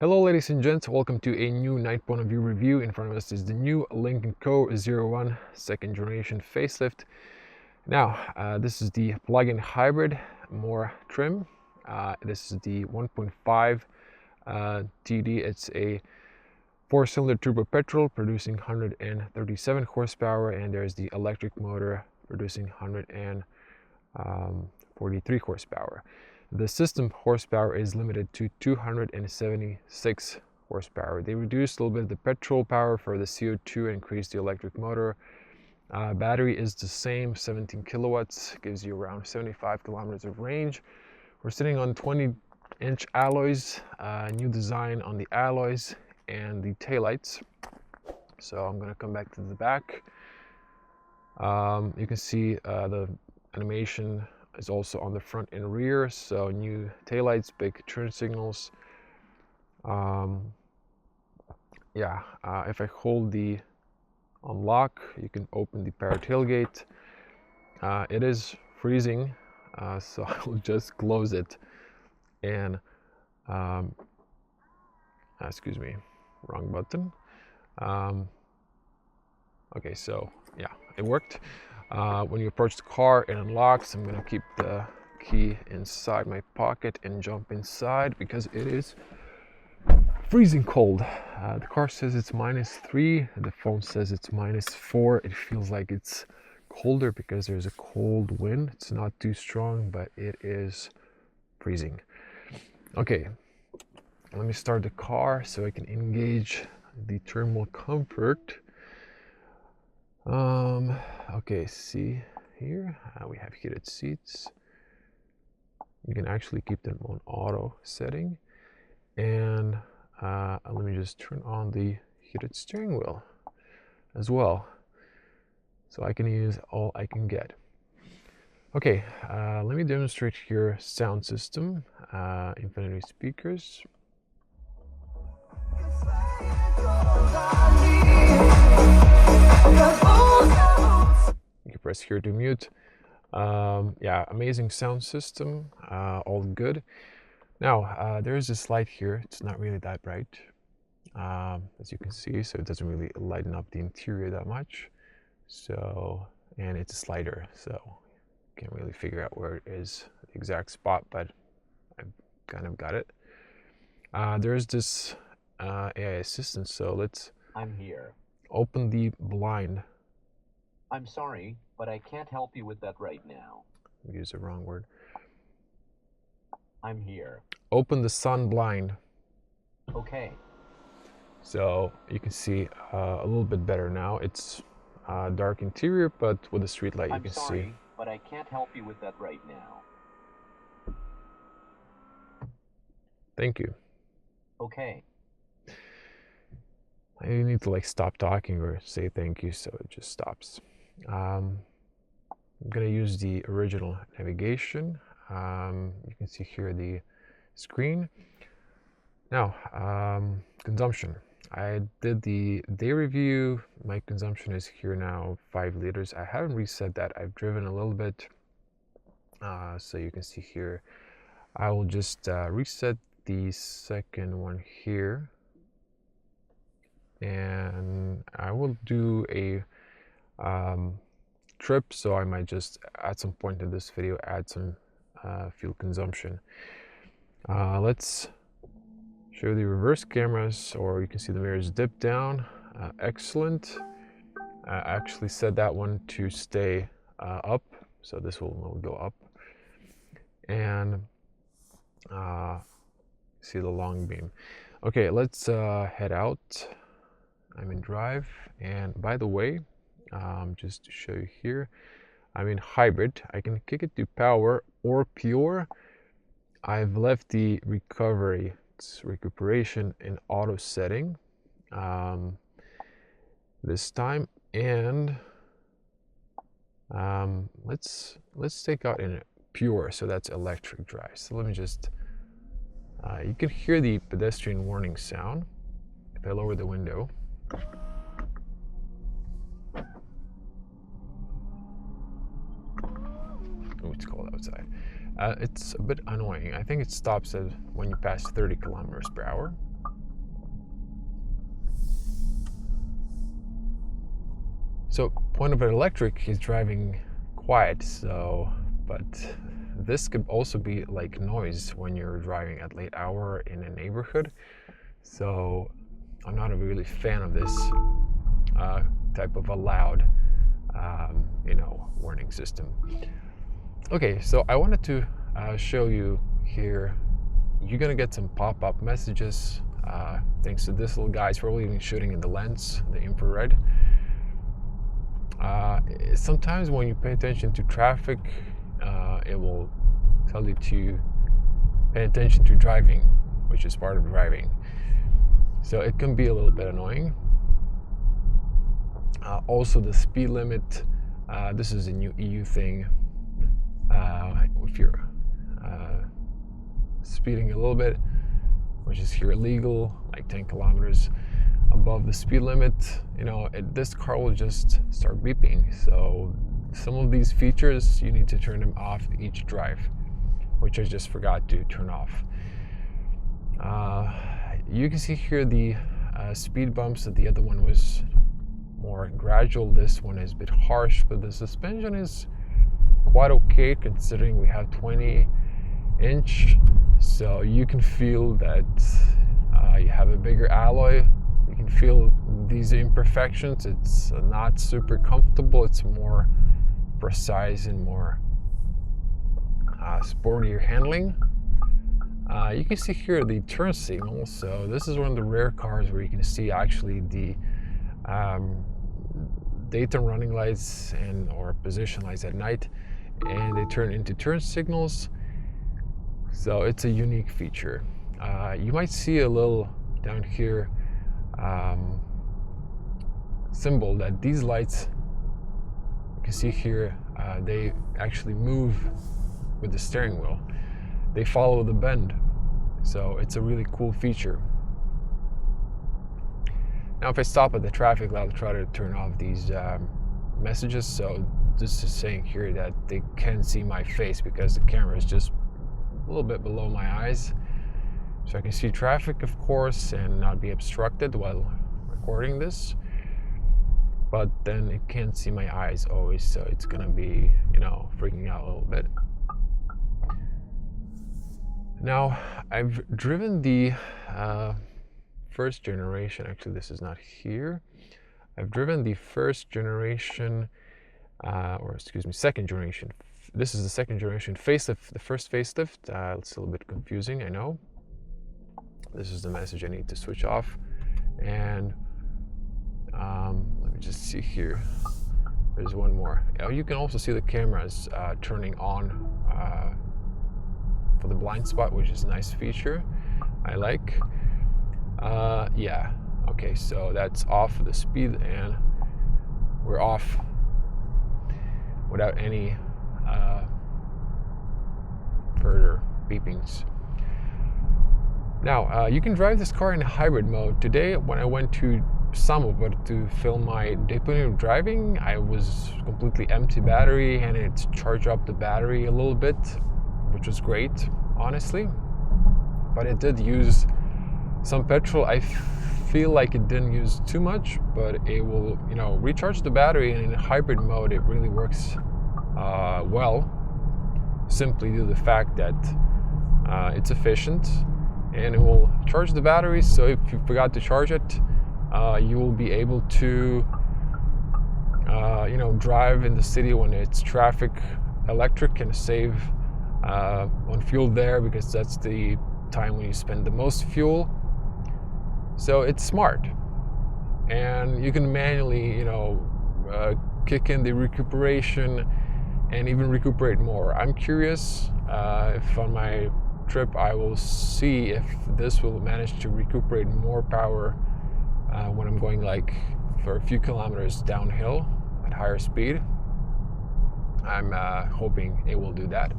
Hello ladies and gents, welcome to a new night point of view review. In front of us is the new Lynk Co 01 second generation facelift. Now, this is the plug-in hybrid, more trim. This is the 1.5 TD. It's a 4-cylinder turbo petrol producing 137 horsepower, and there's the electric motor producing 143 horsepower. The system horsepower is limited to 276 horsepower. They reduced a little bit of the petrol power for the CO2 and increased the electric motor. Battery is the same, 17 kilowatts, gives you around 75 kilometers of range. We're sitting on 20-inch alloys, new design on the alloys and the taillights. So I'm going to come back to the back. You can see the animation is also on the front and rear, so new taillights, big turn signals. If I hold the unlock, you can open the power tailgate. It is freezing, so I will just close it and excuse me, wrong button. Okay, so yeah, it worked. When you approach the car, it unlocks. I'm gonna keep the key inside my pocket and jump inside because it is freezing cold. The car says it's -3, the phone says it's -4. It feels like it's colder because there's a cold wind. It's not too strong, but it is freezing. Okay, let me start the car so I can engage the thermal comfort. Okay, see here, we have heated seats. You can actually keep them on auto setting. And let me just turn on the heated steering wheel as well, so I can use all I can get. Okay, let me demonstrate here sound system, infinity speakers. You can press here to mute. Yeah, amazing sound system, all good. Now, there is this light here. It's not really that bright, as you can see, so it doesn't really lighten up the interior that much. So, and it's a slider, so can't really figure out where it is, the exact spot, but I've kind of got it. There's this AI assistant, so let's I'm here. open the blind. I'm sorry, but I can't help you with that right now. Use the wrong word. I'm here. Open the sun blind. Okay. So you can see a little bit better now. It's dark interior, but with the street light you can see. I'm sorry, but I can't help you with that right now. Thank you. Okay. I need to like stop talking or say thank you, so it just stops. I'm gonna use the original navigation. You can see here the screen. Now, consumption. I did the day review. My consumption is here now 5 liters. I haven't reset that. I've driven a little bit. So you can see here. I will just reset the second one here. And I will do a trip, so I might just at some point in this video add some fuel consumption. Let's show the reverse cameras, or you can see the mirrors dip down. Excellent. I actually set that one to stay up, so this will go up. And see the long beam. Okay, let's head out. I'm in drive, and by the way, just to show you here, I'm in hybrid. I can kick it to power or pure. I've left the recuperation in auto setting this time, and let's take out in pure, so that's electric drive. So let me just you can hear the pedestrian warning sound if I lower the window. Oh, it's cold outside. It's a bit annoying. I think it stops at when you pass 30 kilometers per hour. So point of an electric is driving quiet, but this could also be like noise when you're driving at late hour in a neighborhood. So I'm not a really fan of this type of a loud warning system. Okay, so I wanted to show you here, you're gonna get some pop-up messages thanks to this little guy. It's probably even shooting in the lens, the infrared. Sometimes when you pay attention to traffic, it will tell you to pay attention to driving, which is part of driving. So it can be a little bit annoying. Also the speed limit, this is a new EU thing. If you're speeding a little bit, which is here illegal, like 10 kilometers above the speed limit, this car will just start beeping. So some of these features, you need to turn them off each drive, which I just forgot to turn off. You can see here the speed bumps. That the other one was more gradual. This one is a bit harsh, but the suspension is quite okay considering we have 20-inch. So you can feel that you have a bigger alloy. You can feel these imperfections. It's not super comfortable. It's more precise and more sportier handling. You can see here the turn signal. So this is one of the rare cars where you can see actually the daytime running lights or position lights at night, and they turn into turn signals. So it's a unique feature. You might see a little down here symbol that these lights, you can see here, they actually move with the steering wheel. They follow the bend. So it's a really cool feature. Now if I stop at the traffic light, I'll try to turn off these messages. So this is saying here that they can't see my face because the camera is just a little bit below my eyes. So I can see traffic, of course, and not be obstructed while recording this. But then it can't see my eyes always, so it's gonna be, freaking out a little bit. Now, I've driven the first generation. Actually, this is not here. I've driven the first generation, second generation. This is the second generation facelift. The first facelift, it's a little bit confusing, I know. This is the message I need to switch off. And let me just see here. There's one more. You can also see the cameras turning on for the blind spot, which is a nice feature I like. Yeah, okay, so that's off the speed, and we're off without any further beepings. Now, you can drive this car in hybrid mode. Today, when I went to Samobor to film my debut driving, I was completely empty battery, and it charged up the battery a little bit, which was great, honestly. But it did use some petrol. I feel like it didn't use too much, but it will, recharge the battery, and in hybrid mode, it really works well, simply due to the fact that it's efficient, and it will charge the battery. So if you forgot to charge it, you will be able to, drive in the city when it's traffic electric and save on fuel there, because that's the time when you spend the most fuel. So it's smart, and you can manually, kick in the recuperation and even recuperate more. I'm curious if on my trip I will see if this will manage to recuperate more power when I'm going like for a few kilometers downhill at higher speed. I'm hoping it will do that.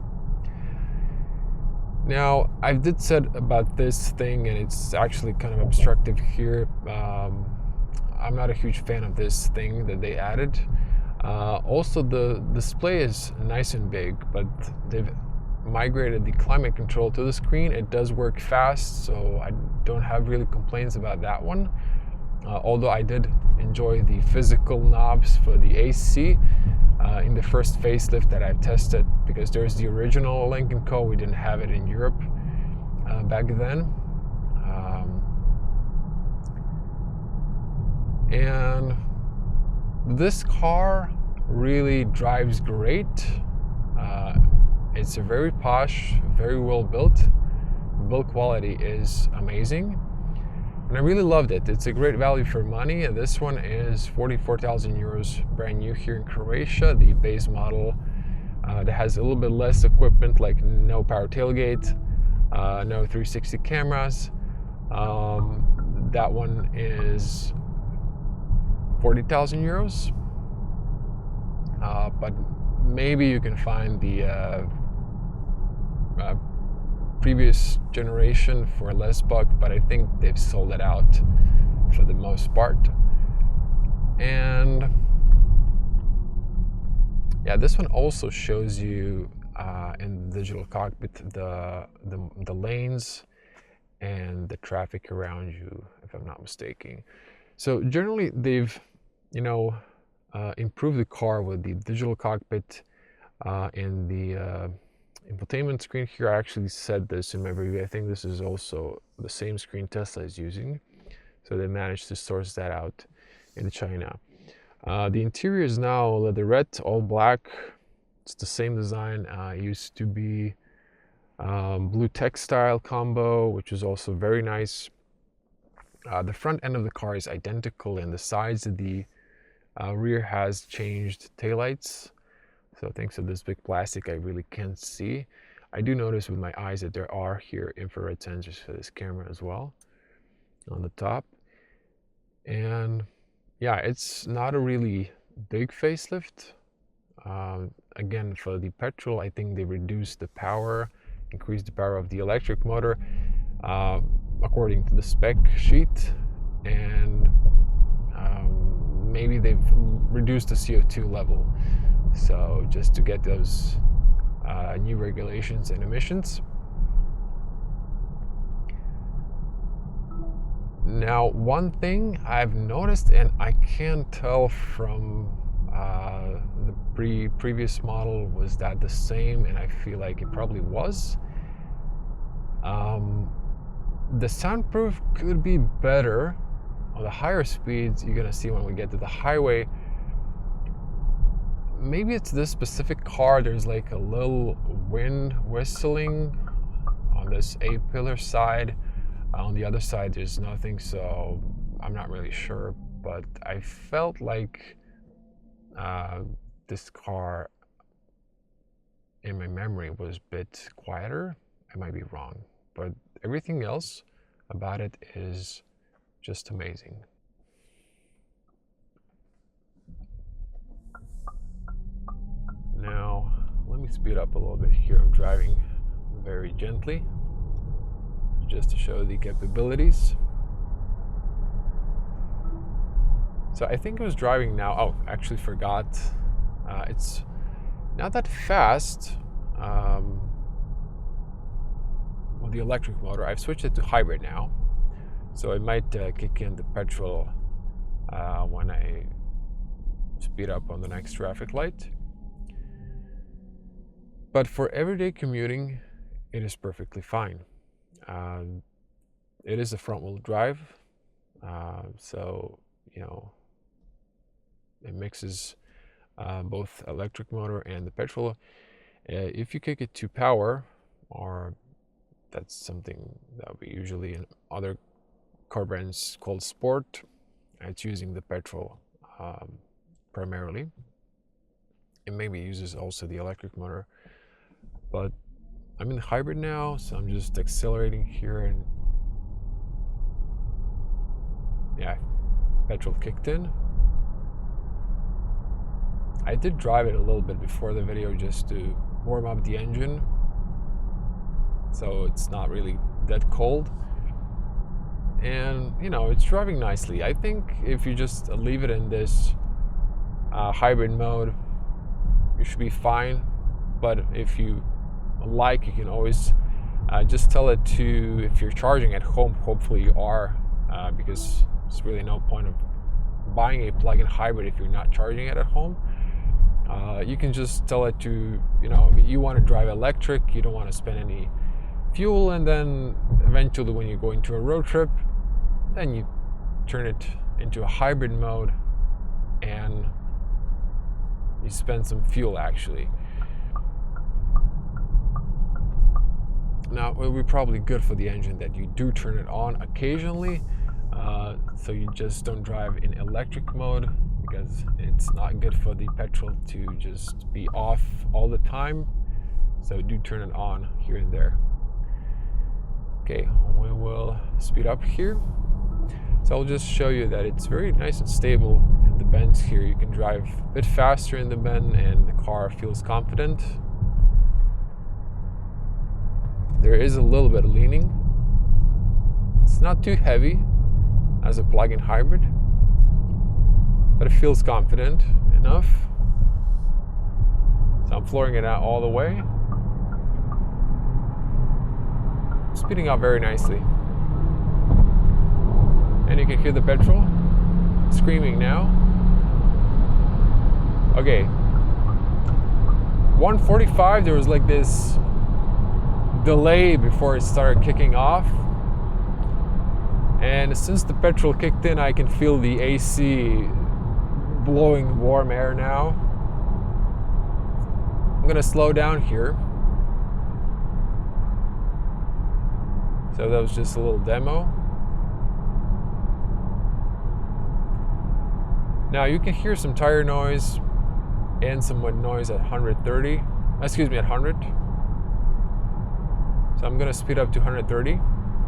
Now, I did said about this thing, and it's actually kind of obstructive here. I'm not a huge fan of this thing that they added. Also, the display is nice and big, but they've migrated the climate control to the screen. It does work fast, so I don't have really complaints about that one. Although I did enjoy the physical knobs for the AC in the first facelift that I've tested, because there's the original Lynk Co. We didn't have it in Europe back then. And this car really drives great. It's a very posh, very well built. Build quality is amazing, and I really loved it. It's a great value for money, and this one is 44,000 euros, brand new here in Croatia. The base model that has a little bit less equipment, like no power tailgate, no 360 cameras. That one is 40,000 euros, but maybe you can find the previous generation for less buck, but I think they've sold it out for the most part. And yeah, this one also shows you in the digital cockpit the lanes and the traffic around you, if I'm not mistaken. So generally they've improved the car with the digital cockpit and the infotainment screen here. I actually said this in my review. I think this is also the same screen Tesla is using. So they managed to source that out in China. The interior is now leatherette, all black. It's the same design. It used to be blue textile combo, which is also very nice. The front end of the car is identical, and the sides of the rear has changed taillights. So thanks to this big plastic, I really can't see. I do notice with my eyes that there are here infrared sensors for this camera as well on the top. And yeah, it's not a really big facelift. Again, for the petrol, I think they reduced the power, increased the power of the electric motor according to the spec sheet, and maybe they've reduced the CO2 level. So just to get those new regulations and emissions. Now, one thing I've noticed, and I can't tell from the previous model, was that the same, and I feel like it probably was. The soundproof could be better on the higher speeds. You're gonna see when we get to the highway. Maybe it's this specific car, there's like a little wind whistling on this A-pillar side. On the other side there's nothing, so I'm not really sure, but I felt like this car in my memory was a bit quieter. I might be wrong, but everything else about it is just amazing. Now, let me speed up a little bit here. I'm driving very gently just to show the capabilities. So I think I was driving now. Oh, actually forgot. It's not that fast with the electric motor. I've switched it to hybrid now. So it might kick in the petrol when I speed up on the next traffic light. But for everyday commuting, it is perfectly fine. It is a front-wheel drive, so it mixes both electric motor and the petrol. If you kick it to power, or that's something that we usually in other car brands called sport, it's using the petrol primarily. It maybe uses also the electric motor, but I'm in hybrid now, so I'm just accelerating here, and yeah, petrol kicked in. I did drive it a little bit before the video just to warm up the engine, so it's not really that cold. And it's driving nicely. I think if you just leave it in this hybrid mode, you should be fine. But if you like, you can always just tell it to, if you're charging at home, hopefully you are, because there's really no point of buying a plug-in hybrid if you're not charging it at home. You can just tell it to, you want to drive electric, you don't want to spend any fuel, and then eventually when you go into a road trip, then you turn it into a hybrid mode and you spend some fuel actually. Now, it would be probably good for the engine that you do turn it on occasionally, so you just don't drive in electric mode, because it's not good for the petrol to just be off all the time. So do turn it on here and there. Okay, we will speed up here. So I'll just show you that it's very nice and stable in the bends here. You can drive a bit faster in the bend and the car feels confident. There is a little bit of leaning. It's not too heavy as a plug-in hybrid, but it feels confident enough. So I'm flooring it out all the way. Speeding up very nicely. And you can hear the petrol screaming now. Okay. 145, there was like this delay before it started kicking off. And since the petrol kicked in, I can feel the AC blowing warm air now. I'm gonna slow down here. So that was just a little demo. Now you can hear some tire noise and some wind noise at 100. So I'm gonna speed up to 130.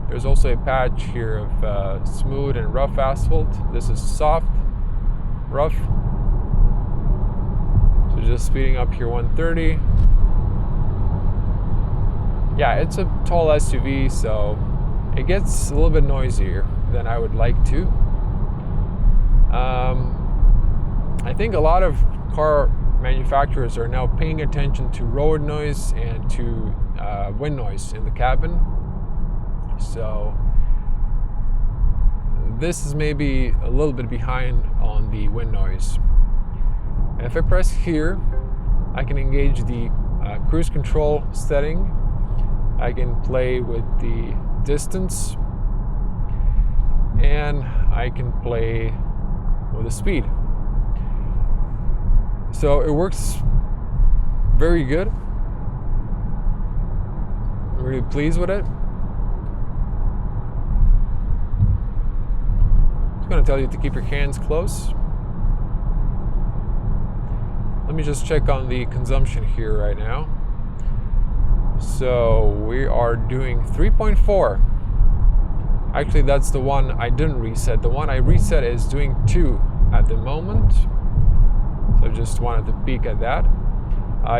There's also a patch here of smooth and rough asphalt. This is soft, rough. So just speeding up here 130. Yeah, it's a tall SUV, so it gets a little bit noisier than I would like to. I think a lot of car manufacturers are now paying attention to road noise and to wind noise in the cabin. So this is maybe a little bit behind on the wind noise. And if I press here, I can engage the cruise control setting. I can play with the distance, and I can play with the speed. So it works very good. I'm really pleased with it. It's going to tell you to keep your hands close. Let me just check on the consumption here right now. So we are doing 3.4. Actually, that's the one I didn't reset. The one I reset is doing 2 at the moment. So just wanted to peek at that.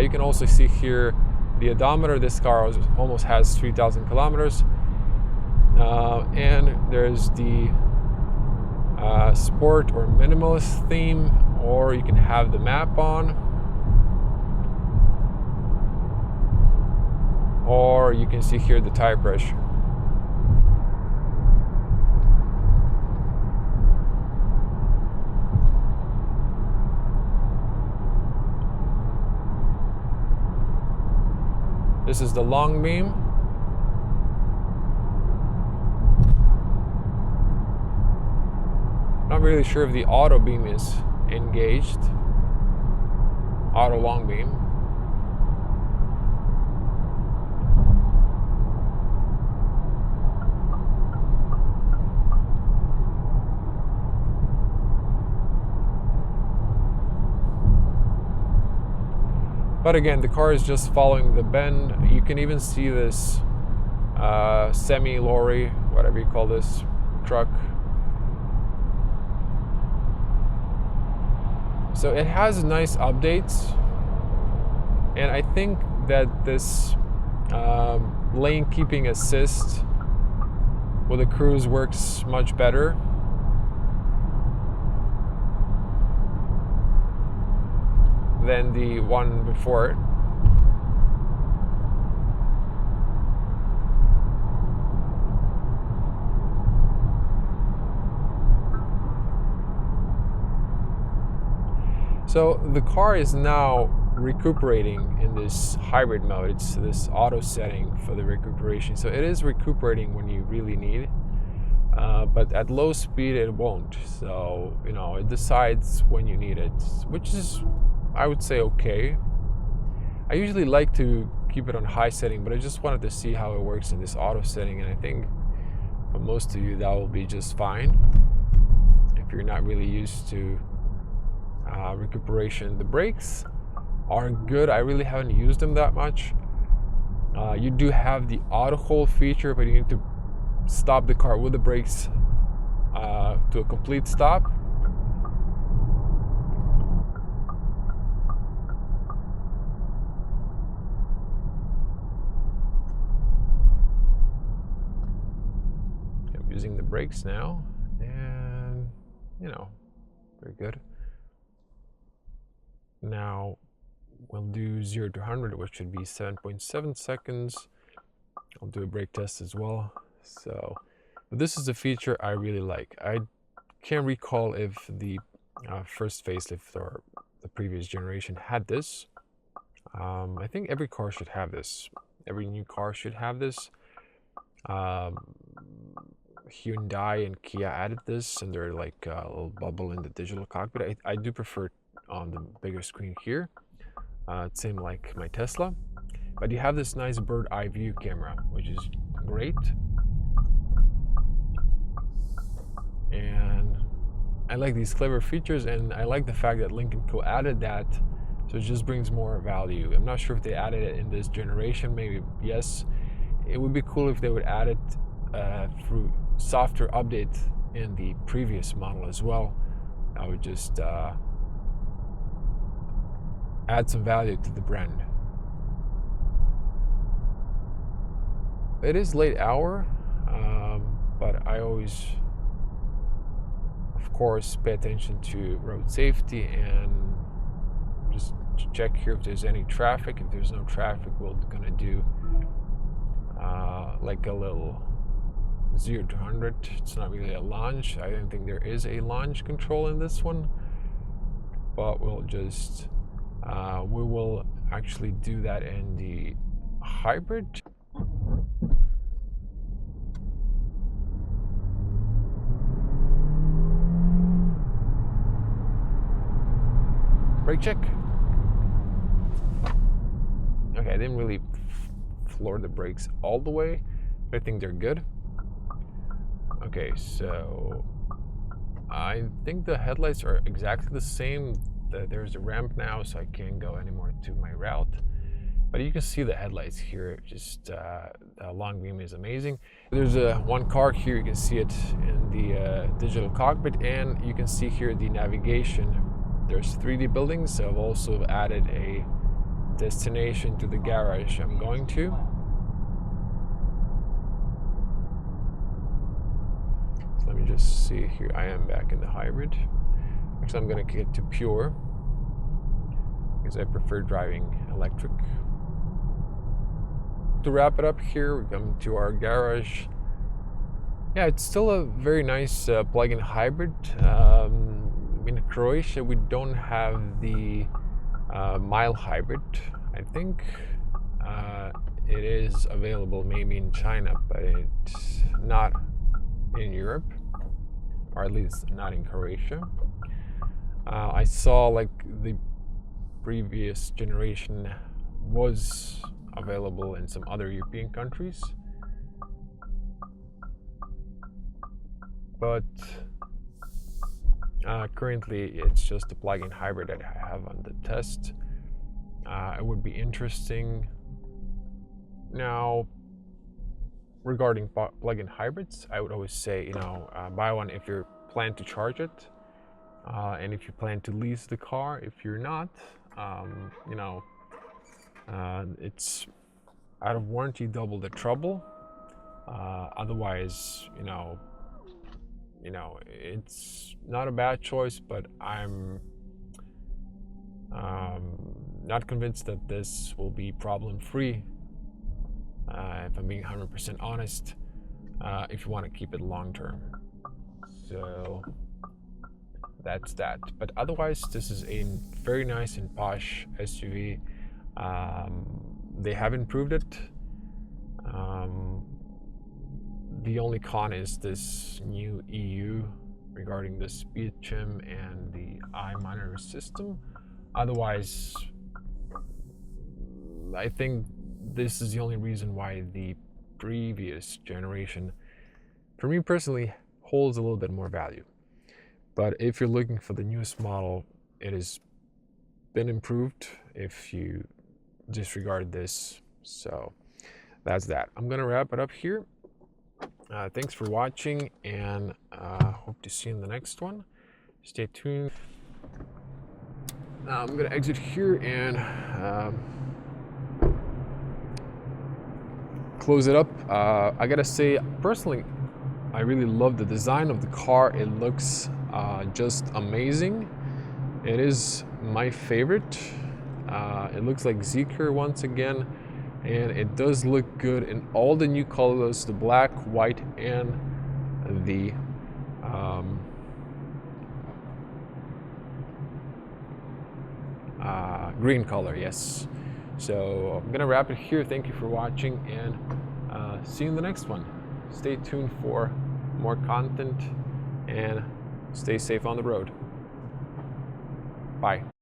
You can also see here the odometer. This car almost has 3,000 kilometers. And there's the sport or minimalist theme, or you can have the map on, or you can see here the tire pressure. This is the long beam. Not really sure if the auto beam is engaged. Auto long beam. But again, the car is just following the bend. You can even see this semi-lorry, whatever you call this, truck. So it has nice updates. And I think that this lane keeping assist with the cruise works much better. Than the one before it. So the car is now recuperating in this hybrid mode. It's this auto setting for the recuperation. So it is recuperating when you really need it. But at low speed it won't. So, you know, it decides when you need it, which is, I would say, okay. I usually like to keep it on high setting, but I just wanted to see how it works in this auto setting, and I think for most of you that will be just fine if you're not really used to recuperation. The brakes are good. I really haven't used them that much. You do have the auto hold feature, but you need to stop the car with the brakes to a complete stop. I'm using the brakes now, and you know, very good. Now we'll do 0 to 100, which should be 7.7 seconds. I'll do a brake test as well. So, but this is a feature I really like. I can't recall if the first facelift or the previous generation had this. I think every car should have this. Every new car should have this. Hyundai and Kia added this, and they're like a little bubble in the digital cockpit. I do prefer on the bigger screen here. Same like my Tesla. But you have this nice bird eye view camera, which is great. And I like these clever features, and I like the fact that Lynk Co added that, so it just brings more value. I'm not sure if they added it in this generation, maybe yes. It would be cool if they would add it through software update in the previous model as well. I would just add some value to the brand. It is late hour, but I always, of course, pay attention to road safety and just check here if there's any traffic. If there's no traffic, we're gonna do like a little 0 to 100. It's not really a launch. I don't think there is a launch control in this one, but we'll just we will actually do that in the hybrid. Brake check. Okay, I didn't really floor the brakes all the way, but I think they're good. Okay, so I think the headlights are exactly the same. There's a ramp now, so I can't go anymore to my route. But you can see the headlights here. Just the long beam is amazing. There's one car here. You can see it in the digital cockpit, and you can see here the navigation. There's 3D buildings, so I've also added a destination to the garage I'm going to. So let me just see here. I am back in the hybrid. Actually, I'm going to get to pure because I prefer driving electric. To wrap it up here, we come to our garage. Yeah, it's still a very nice plug-in hybrid. In Croatia, we don't have the mild hybrid. I think it is available maybe in China, but it's not in Europe, or at least not in Croatia. I saw like the previous generation was available in some other European countries, but currently it's just a plug-in hybrid that I have on the test. It would be interesting. Now, regarding plug-in hybrids, I would always say, you know, buy one if you plan to charge it, and if you plan to lease the car. If you're not, you know, it's out of warranty, double the trouble. Otherwise, you know, it's not a bad choice, but I'm not convinced that this will be problem-free. If I'm being 100% honest, if you want to keep it long-term. So that's that. But otherwise, this is a very nice and posh SUV. They have improved it. The only con is this new EU regarding the speed trim and the eye monitor system. Otherwise, I think this is the only reason why the previous generation, for me personally, holds a little bit more value. But if you're looking for the newest model, it has been improved if you disregard this. So that's that. I'm gonna wrap it up here. Thanks for watching, and hope to see you in the next one. Stay tuned. Now I'm gonna exit here and close it up. I gotta say, personally, I really love the design of the car. It looks just amazing. It is my favorite. It looks like Zeekr once again, and it does look good in all the new colors, the black, white, and the green color, yes. So I'm gonna wrap it here. Thank you for watching, and see you in the next one. Stay tuned for more content, and stay safe on the road. Bye.